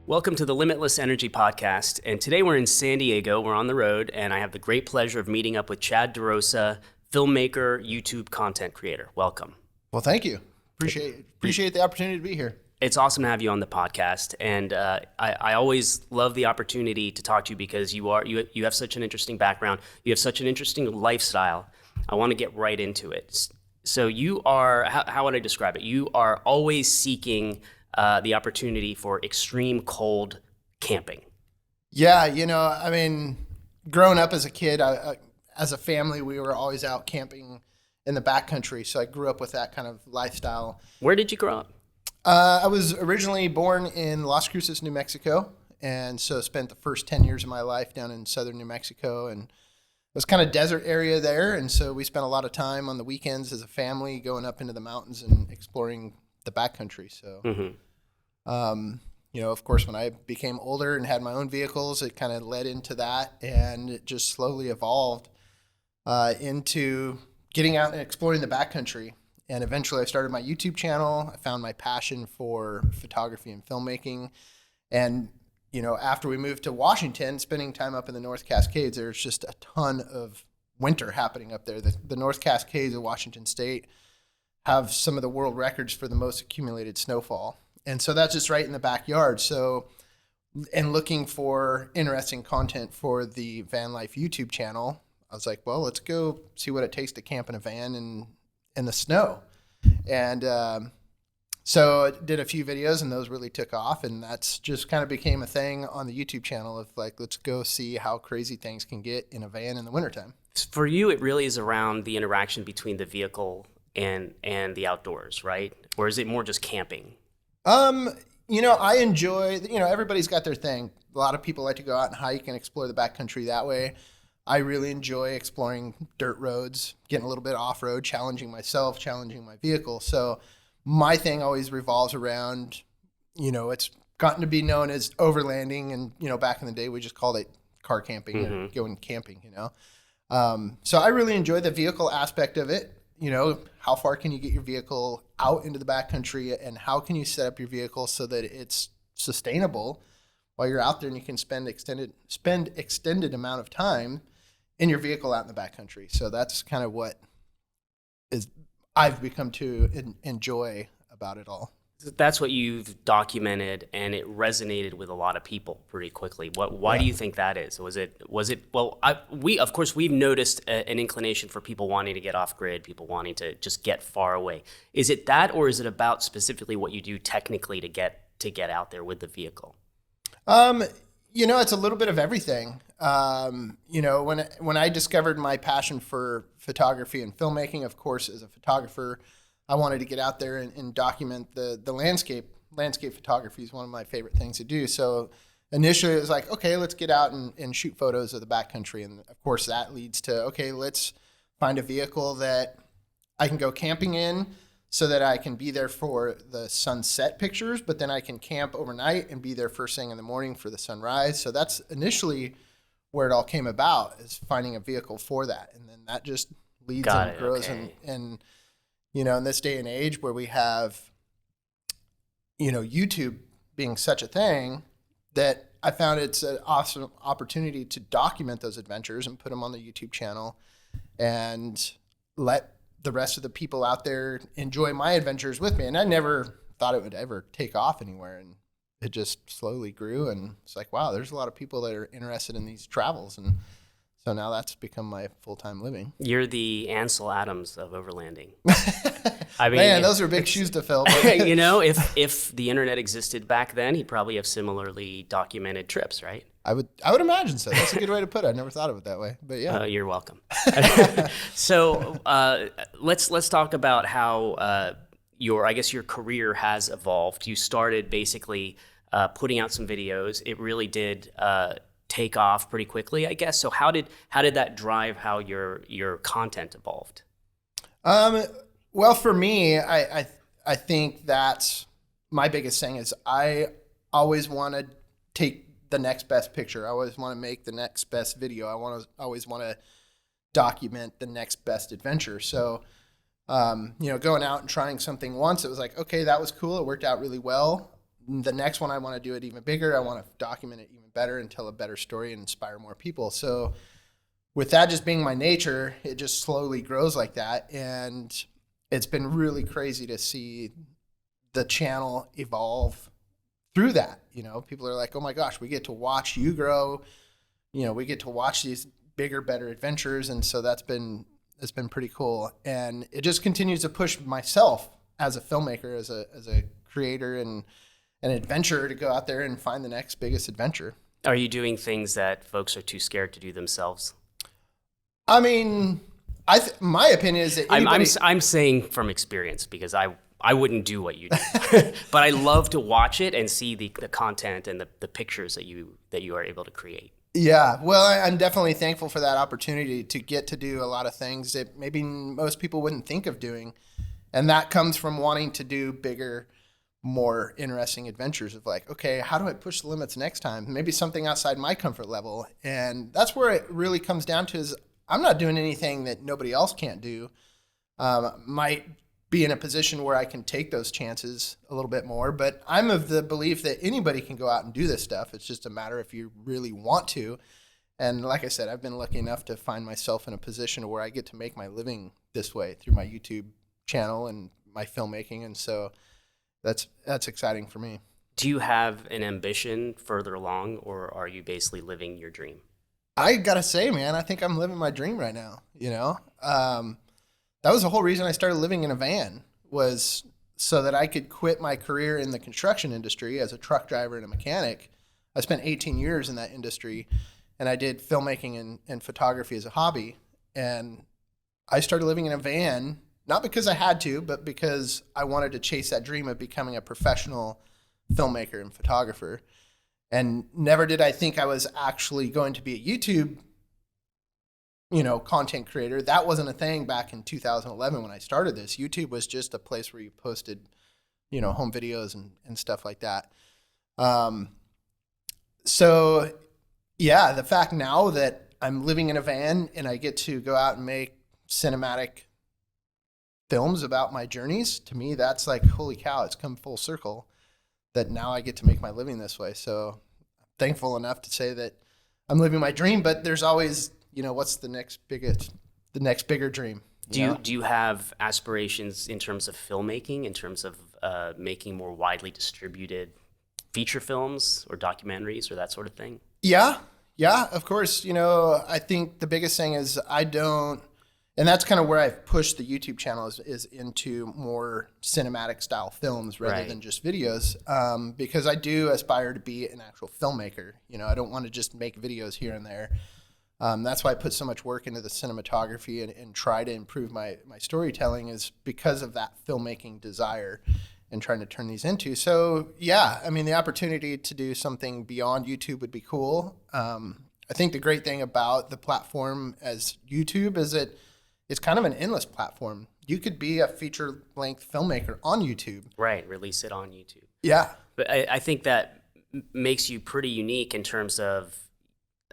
Welcome to the Limitless Energy Podcast, and today we're in San Diego. We're on the road, and I have the great pleasure of meeting up with Chad DeRosa, filmmaker, YouTube content creator. Welcome. Well, thank you. Appreciate the opportunity to be here. It's awesome to have you on the podcast, and I always love the opportunity to talk to you because you have such an interesting background. You have such an interesting lifestyle. I want to get right into it. So you are, how would I describe it? You are always seeking the opportunity for extreme cold camping. Yeah, growing up as a kid, as a family, we were always out camping in the backcountry. So I grew up with that kind of lifestyle. Where did you grow up? I was originally born in Las Cruces, New Mexico, and so spent the first 10 years of my life down in southern New Mexico, and it was kind of desert area there. And so we spent a lot of time on the weekends as a family going up into the mountains and exploring the backcountry. So, of course, when I became older and had my own vehicles, it kind of led into that, and it just slowly evolved into getting out and exploring the backcountry. And eventually I started my YouTube channel. I found my passion for photography and filmmaking. And, after we moved to Washington, spending time up in the North Cascades, there's just a ton of winter happening up there. The North Cascades of Washington State have some of the world records for the most accumulated snowfall. And so that's just right in the backyard. So, and looking for interesting content for the Van Life YouTube channel, I was like, well, let's go see what it takes to camp in a van in the snow. And so I did a few videos, and those really took off. And that's just kind of became a thing on the YouTube channel of like, let's go see how crazy things can get in a van in the wintertime. For you, it really is around the interaction between the vehicle and the outdoors, right? Or is it more just camping? I enjoy, everybody's got their thing. A lot of people like to go out and hike and explore the backcountry that way. I really enjoy exploring dirt roads, getting a little bit off-road, challenging myself, challenging my vehicle. So my thing always revolves around, it's gotten to be known as overlanding. And, back in the day, we just called it car camping or going camping, So I really enjoy the vehicle aspect of it. How far can you get your vehicle out into the backcountry, and how can you set up your vehicle so that it's sustainable while you're out there and you can spend extended amount of time in your vehicle out in the backcountry. So that's kind of what I've become to enjoy about it all. That's what you've documented, and it resonated with a lot of people pretty quickly. Why do you think that is? Was it? Well, we've noticed an inclination for people wanting to get off grid, people wanting to just get far away. Is it that, or is it about specifically what you do technically to get out there with the vehicle? It's a little bit of everything. When I discovered my passion for photography and filmmaking, of course, as a photographer, I wanted to get out there and document the landscape. Landscape photography is one of my favorite things to do. So initially it was like, okay, let's get out and shoot photos of the backcountry. And of course that leads to, okay, let's find a vehicle that I can go camping in so that I can be there for the sunset pictures, but then I can camp overnight and be there first thing in the morning for the sunrise. So that's initially where it all came about, is finding a vehicle for that. And then that just leads and grows. Okay. And in this day and age where we have, YouTube being such a thing, that I found it's an awesome opportunity to document those adventures and put them on the YouTube channel and let the rest of the people out there enjoy my adventures with me. And I never thought it would ever take off anywhere. And it just slowly grew. And it's like, wow, there's a lot of people that are interested in these travels. And so now that's become my full-time living. You're the Ansel Adams of overlanding. I mean, man, those are big shoes to fill. If the internet existed back then, he'd probably have similarly documented trips, right? I would imagine so. That's a good way to put it. I never thought of it that way, but yeah. You're welcome. So let's talk about how your career has evolved. You started basically putting out some videos. It really did take off pretty quickly, I guess. So how did that drive how your content evolved? Well, for me, I think that's my biggest thing is I always want to take the next best picture. I always want to make the next best video. I always want to document the next best adventure. So, going out and trying something once, it was like, okay, that was cool. It worked out really well. the next one I want to do it even bigger. I want to document it even better and tell a better story and inspire more people. So with that just being my nature, it just slowly grows like that. And it's been really crazy to see the channel evolve through that. People are like, oh my gosh, we get to watch you grow. We get to watch these bigger, better adventures. And so it's been pretty cool. And it just continues to push myself as a filmmaker, as a creator and an adventurer to go out there and find the next biggest adventure. Are you doing things that folks are too scared to do themselves? I mean, my opinion is that I'm saying from experience, because I wouldn't do what you do, but I love to watch it and see the content and the pictures that you are able to create. Yeah, well, I'm definitely thankful for that opportunity to get to do a lot of things that maybe most people wouldn't think of doing. And that comes from wanting to do bigger, more interesting adventures of like, okay, how do I push the limits next time? Maybe something outside my comfort level. And that's where it really comes down to is I'm not doing anything that nobody else can't do. Might be in a position where I can take those chances a little bit more, but I'm of the belief that anybody can go out and do this stuff. It's just a matter if you really want to. And like I said, I've been lucky enough to find myself in a position where I get to make my living this way through my YouTube channel and my filmmaking. And so that's exciting for me. Do you have an ambition further along, or are you basically living your dream? I gotta say, man, I think I'm living my dream right now. That was the whole reason I started living in a van, was so that I could quit my career in the construction industry as a truck driver and a mechanic. I spent 18 years in that industry, and I did filmmaking and photography as a hobby. And I started living in a van, not because I had to, but because I wanted to chase that dream of becoming a professional filmmaker and photographer. And never did I think I was actually going to be a YouTube content creator. That wasn't a thing back in 2011 when I started this. YouTube was just a place where you posted, home videos and stuff like that. So yeah, the fact now that I'm living in a van and I get to go out and make cinematic films about my journeys, to me, that's like, holy cow, it's come full circle that now I get to make my living this way. So I'm thankful enough to say that I'm living my dream, but there's always, what's the next bigger dream? Do you have aspirations in terms of filmmaking, in terms of making more widely distributed feature films or documentaries or that sort of thing? Yeah, of course. I think the biggest thing is and that's kind of where I've pushed the YouTube channel is into more cinematic style films rather than just videos, because I do aspire to be an actual filmmaker. I don't want to just make videos here and there. That's why I put so much work into the cinematography and try to improve my storytelling, is because of that filmmaking desire and trying to turn these into. So yeah, I mean, the opportunity to do something beyond YouTube would be cool. I think the great thing about the platform as YouTube is that it's kind of an endless platform. You could be a feature-length filmmaker on YouTube. Right, release it on YouTube. Yeah. But I think that makes you pretty unique in terms of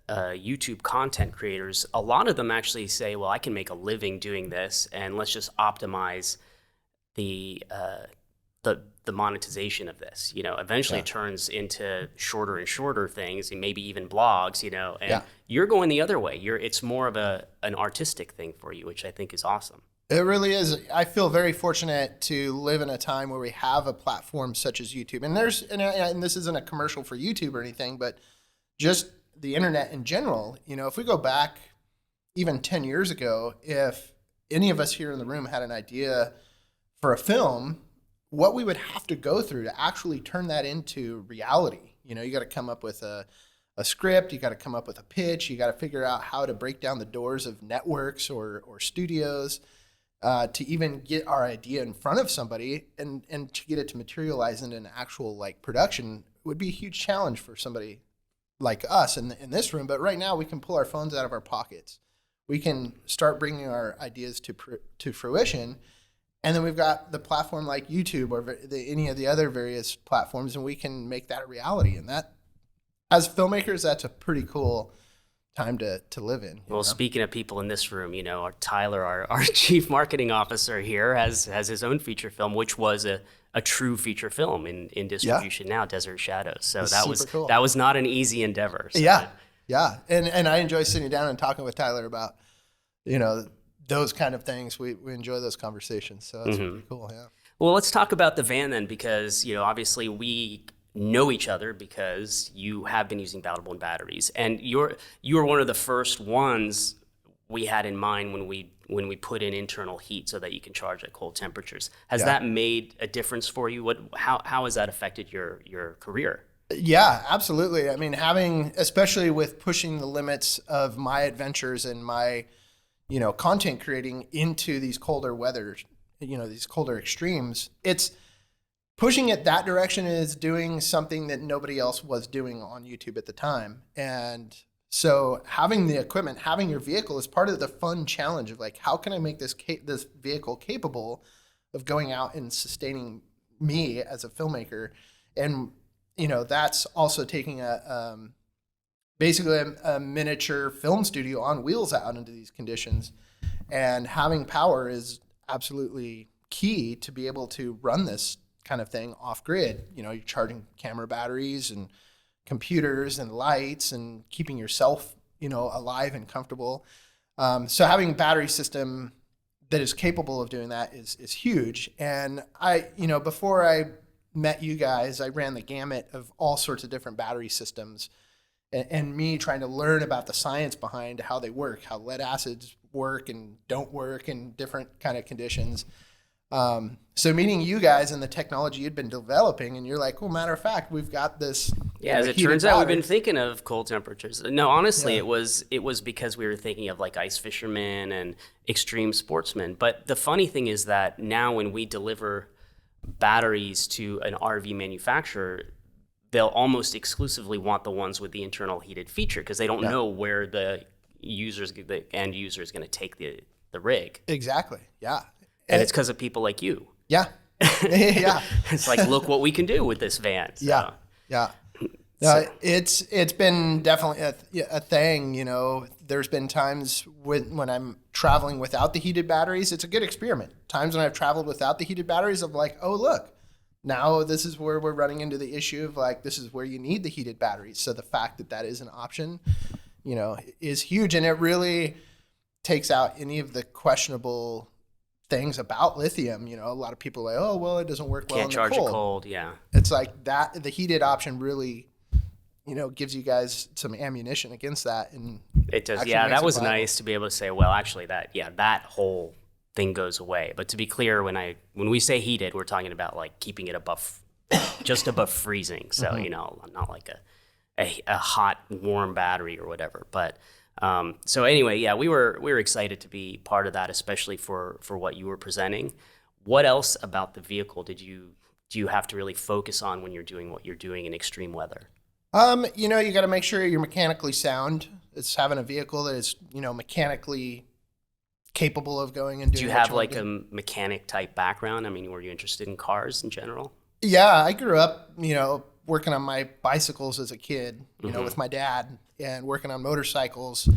YouTube content creators. A lot of them actually say, well, I can make a living doing this, and let's just optimize the monetization of this. Eventually it turns into shorter and shorter things, and maybe even blogs, and you're going the other way. It's more of an artistic thing for you, which I think is awesome. It really is. I feel very fortunate to live in a time where we have a platform such as YouTube. And and this isn't a commercial for YouTube or anything, but just the internet in general. If we go back even 10 years ago, if any of us here in the room had an idea for a film, what we would have to go through to actually turn that into reality. You got to come up with a script, you got to come up with a pitch, you got to figure out how to break down the doors of networks or studios to even get our idea in front of somebody and to get it to materialize into an actual production would be a huge challenge for somebody like us in this room. But right now we can pull our phones out of our pockets. We can start bringing our ideas to fruition. And then we've got the platform like YouTube or any of the other various platforms, and we can make that a reality. And that, as filmmakers, that's a pretty cool time to live in. Well, speaking of people in this room, Tyler, our chief marketing officer here, has his own feature film, which was a a true feature film in distribution now, Desert Shadows. So It's that super was cool. that was not an easy endeavor. So Yeah. And I enjoy sitting down and talking with Tyler about, those kind of things. We enjoy those conversations. So that's pretty cool. Yeah. Well, let's talk about the van then, because obviously we know each other because you have been using Battle batteries, and you were one of the first ones we had in mind when we put in internal heat so that you can charge at cold temperatures. Has that made a difference for you? How has that affected your career? Yeah, absolutely. I mean, especially with pushing the limits of my adventures and my, content creating into these colder weathers, these colder extremes, it's pushing it that direction is doing something that nobody else was doing on YouTube at the time. And so having the equipment, having your vehicle is part of the fun challenge of like, how can I make this vehicle capable of going out and sustaining me as a filmmaker? And that's also taking basically a miniature film studio on wheels out into these conditions, and having power is absolutely key to be able to run this kind of thing off grid. You're charging camera batteries and computers and lights and keeping yourself, alive and comfortable. So having a battery system that is capable of doing that is huge. And before I met you guys, I ran the gamut of all sorts of different battery systems, and me trying to learn about the science behind how they work, how lead acids work and don't work in different kind of conditions. So meeting you guys and the technology you'd been developing, and you're like, well, matter of fact, we've got this. Yeah, as it turns out, we've been thinking of cold temperatures. No, honestly, it was because we were thinking of like ice fishermen and extreme sportsmen. But the funny thing is that now when we deliver batteries to an RV manufacturer, they'll almost exclusively want the ones with the internal heated feature, because they don't know where the end user is going to take the rig. Exactly. Yeah. And it's because of people like you. Yeah. Yeah. It's like, look what we can do with this van. So. Yeah. Yeah. No, it's been definitely a thing. There's been times when I'm traveling without the heated batteries. It's a good experiment. Times when I've traveled without the heated batteries, of like, oh, look, now this is where we're running into the issue of like, this is where you need the heated batteries. So the fact that is an option, is huge. And it really takes out any of the questionable things about lithium. A lot of people are like, oh, well, it doesn't work well in the cold. Can't charge it cold, yeah. It's like that. The heated option really, gives you guys some ammunition against that. And it does. Yeah, that was nice to be able to say, well, actually that whole thing goes away. But to be clear, when we say heated, we're talking about like keeping it just above freezing. So, not like a hot, warm battery or whatever. But so anyway, yeah, we were excited to be part of that, especially for what you were presenting. What else about the vehicle do you have to really focus on when you're doing what you're doing in extreme weather? You got to make sure you're mechanically sound. It's having a vehicle that is, mechanically capable of going and doing. Do you have like a mechanic type background? I mean, were you interested in cars in general? Yeah, I grew up, working on my bicycles as a kid, with my dad, and working on motorcycles.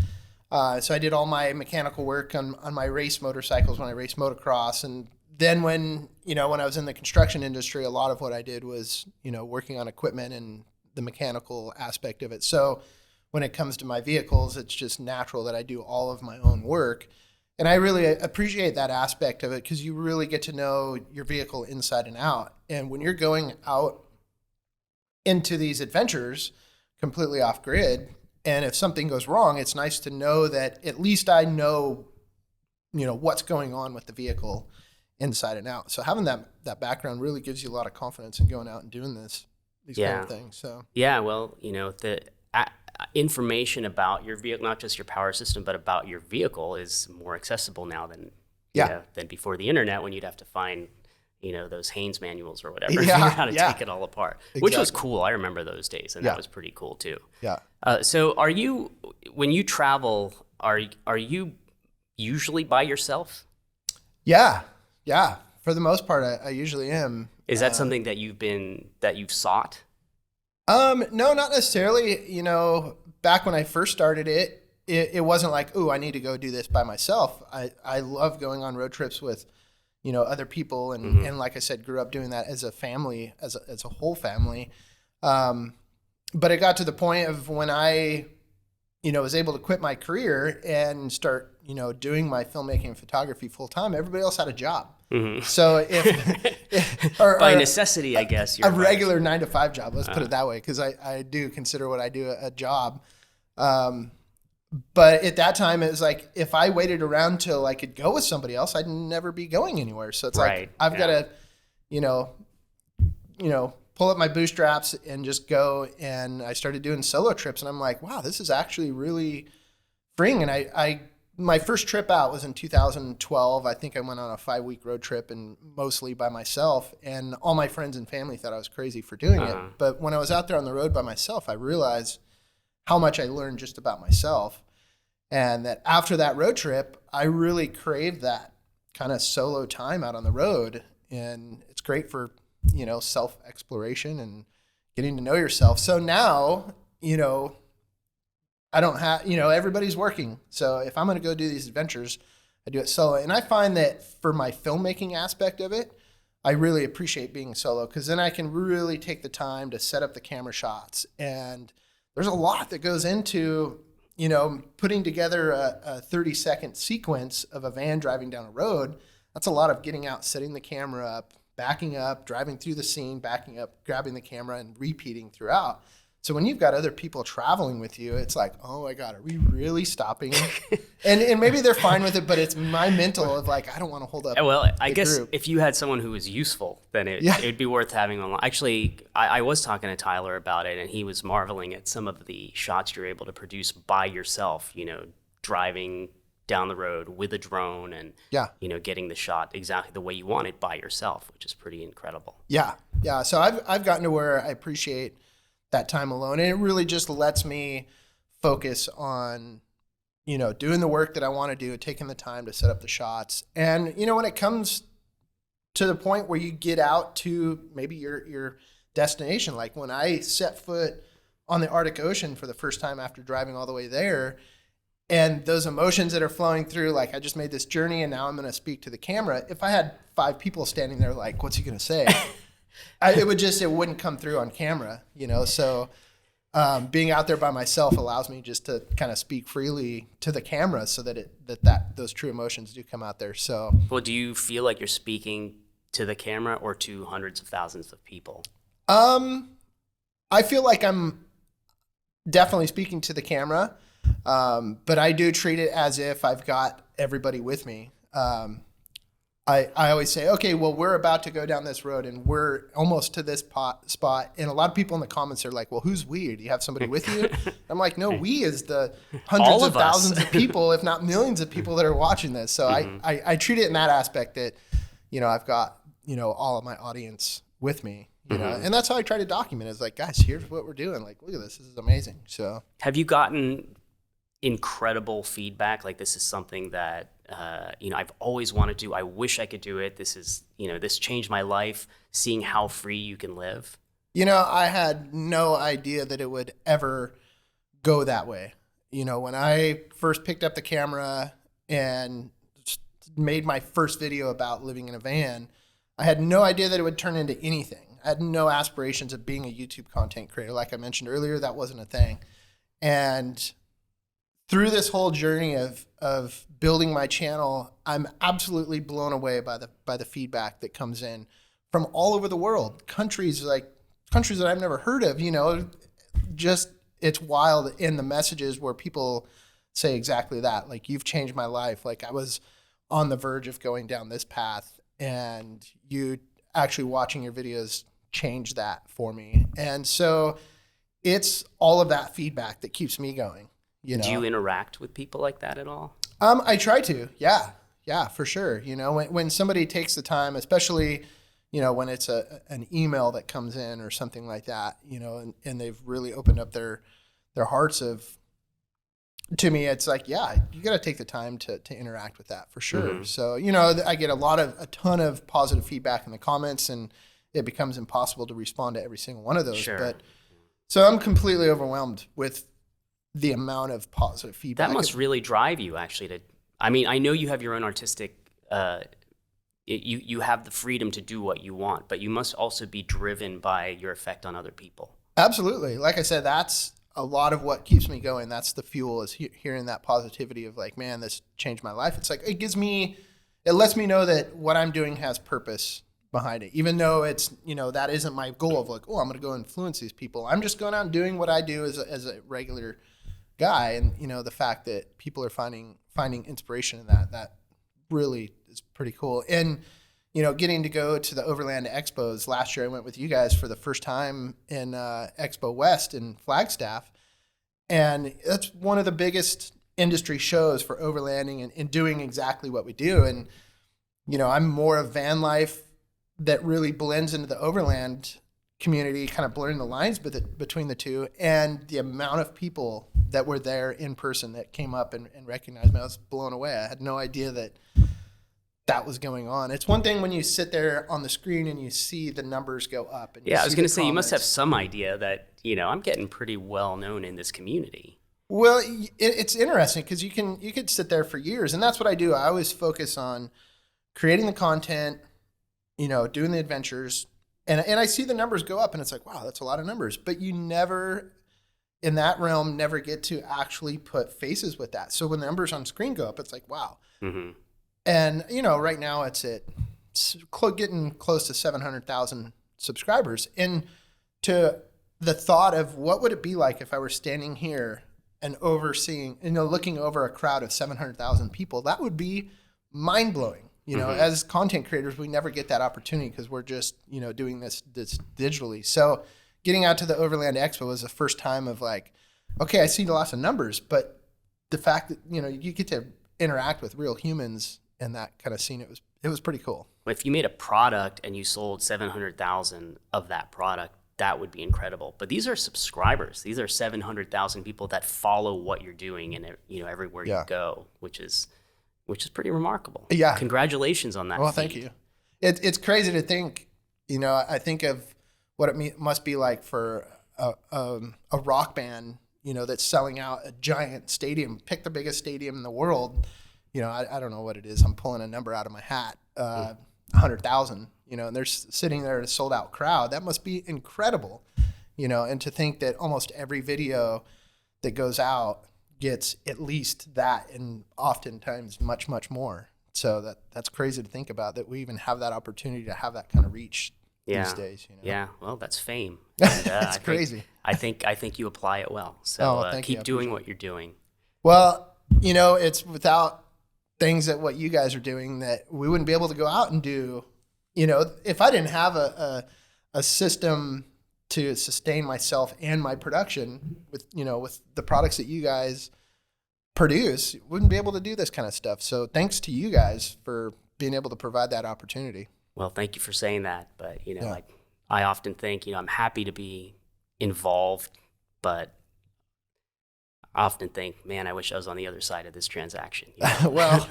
So I did all my mechanical work on my race motorcycles when I raced motocross. And then when I was in the construction industry, a lot of what I did was, working on equipment and the mechanical aspect of it. So when it comes to my vehicles, it's just natural that I do all of my own work. And I really appreciate that aspect of it, because you really get to know your vehicle inside and out. And when you're going out into these adventures completely off grid, and if something goes wrong, it's nice to know that at least I know, what's going on with the vehicle inside and out. So having that background really gives you a lot of confidence in going out and doing these kind of things. So yeah, well, the information about your vehicle, not just your power system, but about your vehicle, is more accessible now than before the internet, when you'd have to find those Haynes manuals or whatever, figure out how to take it all apart, which was cool. I remember those days, and that was pretty cool too. Yeah. So when you travel, are you usually by yourself? Yeah. For the most part, I usually am. Is that something that you've sought? No, not necessarily. Back when I first started it wasn't like, oh, I need to go do this by myself. I love going on road trips with, other people. And like I said, grew up doing that as a family, as a whole family. But it got to the point of when I, was able to quit my career and start, doing my filmmaking and photography full time, everybody else had a job. So or by necessity, I guess, a regular 9-to-5 job, let's put it that way. Cause I do consider what I do a job. But at that time it was like, if I waited around till I could go with somebody else, I'd never be going anywhere. So it's like, I've got to, pull up my bootstraps and just go. And I started doing solo trips, and I'm like, wow, this is actually really freeing. And my first trip out was in 2012. I think I went on a 5-week road trip, and mostly by myself. And all my friends and family thought I was crazy for doing it. But when I was out there on the road by myself, I realized how much I learned just about myself. And that after that road trip, I really craved that kind of solo time out on the road. And it's great for, self-exploration and getting to know yourself. So now, I don't have, everybody's working. So if I'm going to go do these adventures, I do it solo. And I find that for my filmmaking aspect of it, I really appreciate being solo, because then I can really take the time to set up the camera shots. And there's a lot that goes into, putting together a 30-second sequence of a van driving down a road. That's a lot of getting out, setting the camera up, backing up, driving through the scene, backing up, grabbing the camera, and repeating throughout. So when you've got other people traveling with you, it's like, oh my God, are we really stopping? and maybe they're fine with it, but it's my mental of like, I don't want to hold up. Well, I guess group. If you had someone who was useful, then it'd be worth having online. Actually, I was talking to Tyler about it, and he was marveling at some of the shots you're able to produce by yourself, driving down the road with a drone and, getting the shot exactly the way you want it by yourself, which is pretty incredible. Yeah. Yeah. So I've gotten to where I appreciate that time alone, and it really just lets me focus on, doing the work that I want to do, taking the time to set up the shots. And, when it comes to the point where you get out to maybe your destination, like when I set foot on the Arctic Ocean for the first time after driving all the way there, and those emotions that are flowing through, like I just made this journey and now I'm going to speak to the camera. If I had 5 people standing there, like, what's he going to say? It wouldn't come through on camera, So being out there by myself allows me just to kind of speak freely to the camera, so that those true emotions do come out there. So, well, do you feel like you're speaking to the camera or to hundreds of thousands of people? I feel like I'm definitely speaking to the camera, but I do treat it as if I've got everybody with me. I always say, okay, well, we're about to go down this road and we're almost to this spot. And a lot of people in the comments are like, well, who's we? Do you have somebody with you? I'm like, no, we is the hundreds of thousands of people, if not millions of people that are watching this. So I treat it in that aspect that, I've got, all of my audience with me, and that's how I try to document it. It's like, guys, here's what we're doing. Like, look at this. This is amazing. So have you gotten incredible feedback? Like, this is something that, I've always wanted to do. I wish I could do it. This is, this changed my life, seeing how free you can live. I had no idea that it would ever go that way. When I first picked up the camera and made my first video about living in a van, I had no idea that it would turn into anything. I had no aspirations of being a YouTube content creator. Like I mentioned earlier, that wasn't a thing. And through this whole journey of building my channel, I'm absolutely blown away by the feedback that comes in from all over the world. Countries that I've never heard of, just it's wild in the messages where people say exactly that. Like, you've changed my life. Like, I was on the verge of going down this path, and you actually watching your videos changed that for me. And so it's all of that feedback that keeps me going. Do you interact with people like that at all? I try to. Yeah, for sure. When somebody takes the time, especially, when it's an email that comes in or something like that, and they've really opened up their hearts to me, it's like, yeah, you got to take the time to interact with that for sure. Mm-hmm. So, I get a ton of positive feedback in the comments, and it becomes impossible to respond to every single one of those. Sure. But so I'm completely overwhelmed with the amount of positive feedback. That must really drive you, actually. I know you have your own artistic you have the freedom to do what you want, but you must also be driven by your effect on other people. Absolutely. Like I said, that's a lot of what keeps me going. That's the fuel, is hearing that positivity of like, man, this changed my life. It's like, it lets me know that what I'm doing has purpose behind it, even though it's, that isn't my goal of like, oh, I'm going to go influence these people. I'm just going out and doing what I do as a regular guy. And, the fact that people are finding inspiration in that really is pretty cool. And, getting to go to the Overland Expos. Last year I went with you guys for the first time in Expo West in Flagstaff. And that's one of the biggest industry shows for overlanding and doing exactly what we do. And, I'm more of van life that really blends into the overland community, kind of blurring the lines between the two. And the amount of people that were there in person that came up and recognized me, I was blown away. I had no idea that was going on. It's one thing when you sit there on the screen and you see the numbers go up. And I was going to say, you must have some idea that, I'm getting pretty well known in this community. Well, it's interesting because you could sit there for years, and that's what I do. I always focus on creating the content, doing the adventures, and I see the numbers go up, and it's like, wow, that's a lot of numbers. But you never, in that realm, never get to actually put faces with that. So when the numbers on screen go up, it's like, wow. Mm-hmm. And, right now it's getting close to 700,000 subscribers. And to the thought of what would it be like if I were standing here and overseeing, looking over a crowd of 700,000 people, that would be mind blowing. Mm-hmm. As content creators, we never get that opportunity because we're just, doing this digitally. So getting out to the Overland Expo was the first time of like, okay, I see lots of numbers, but the fact that, you get to interact with real humans and that kind of scene, it was pretty cool. If you made a product and you sold 700,000 of that product, that would be incredible. But these are subscribers. These are 700,000 people that follow what you're doing and everywhere you go, which is pretty remarkable. Yeah. Congratulations on that. Well, thank you. It's crazy to think, I think of what it must be like for a rock band, that's selling out a giant stadium, pick the biggest stadium in the world. I don't know what it is. I'm pulling a number out of my hat, 100,000, and they're sitting there in a sold out crowd. That must be incredible, and to think that almost every video that goes out gets at least that, and oftentimes much, much more. So that's crazy to think about, that we even have that opportunity to have that kind of reach these days. Yeah, well, that's fame. And, it's crazy. I think you apply it well. So keep doing what you're doing. Well, it's without things that what you guys are doing that we wouldn't be able to go out and do. If I didn't have a system to sustain myself and my production with the products that you guys produce, wouldn't be able to do this kind of stuff. So thanks to you guys for being able to provide that opportunity. Well, thank you for saying that. But, I often think, I'm happy to be involved, but I often think, man, I wish I was on the other side of this transaction. Well,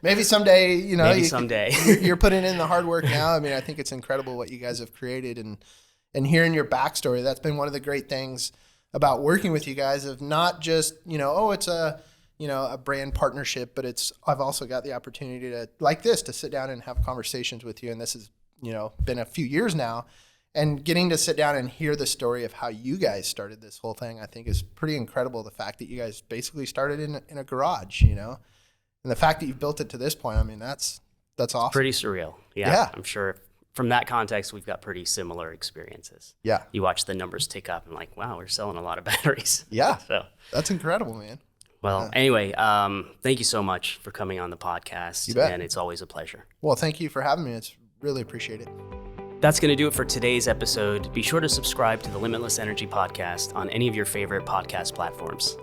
maybe someday, maybe someday. You're putting in the hard work now. I mean, I think it's incredible what you guys have created, and hearing your backstory. That's been one of the great things about working with you guys, of not just, it's a brand partnership, but I've also got the opportunity to sit down and have conversations with you. And this has, been a few years now, and getting to sit down and hear the story of how you guys started this whole thing, I think is pretty incredible. The fact that you guys basically started in a garage, and the fact that you've built it to this point, I mean, that's awesome. It's pretty surreal. Yeah. I'm sure from that context, we've got pretty similar experiences. Yeah. You watch the numbers tick up and like, wow, we're selling a lot of batteries. Yeah. So that's incredible, man. Well, anyway, thank you so much for coming on the podcast. You bet. And it's always a pleasure. Well, thank you for having me. It's really appreciated. That's going to do it for today's episode. Be sure to subscribe to the Limitless Energy Podcast on any of your favorite podcast platforms.